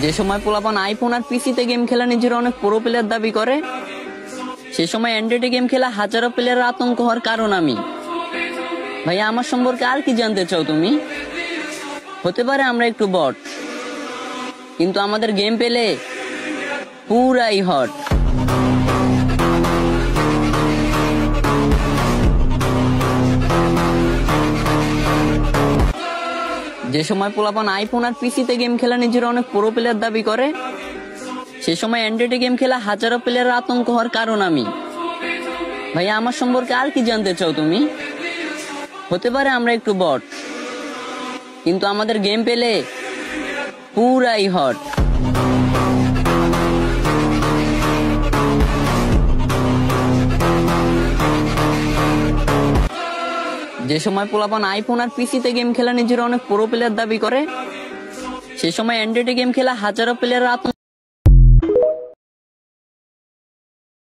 যে সময় পোলাপান আইফোন আর পিসিতে গেম খেলা নিজের অনেক প্রো প্লেয়ার দাবি করে, সে সময় অ্যান্ড্রয়েডে গেম খেলা হাজারো প্লেয়ারের আতঙ্ক হওয়ার কারণ আমি। ভাইয়া, আমার সম্পর্কে আর কি জানতে চাও তুমি? হতে পারে আমরা একটু বট, কিন্তু আমাদের গেম পেলে পুরাই হট। যে সময় পোলাপান আইফোন আর পিসিতে গেম খেলা নিজের অনেক প্রো প্লেয়ার দাবি করে, সে সময় অ্যান্ড্রয়েডে গেম খেলা হাজারো প্লেয়ারের আতঙ্ক হওয়ার কারণ আমি। ভাইয়া, আমার সম্পর্কে আর কি জানতে চাও তুমি? হতে পারে আমরা একটু বট, কিন্তু আমাদের গেম পেলে পুরাই হট। যে সময় পোলাপান আইফোন আর পিসিতে গেম খেলা নিজের অনেক প্রো প্লেয়ার দাবি করে, সে সময় অ্যান্ড্রয়েডে গেম খেলা হাজারো প্লেয়ারের আতঙ্ক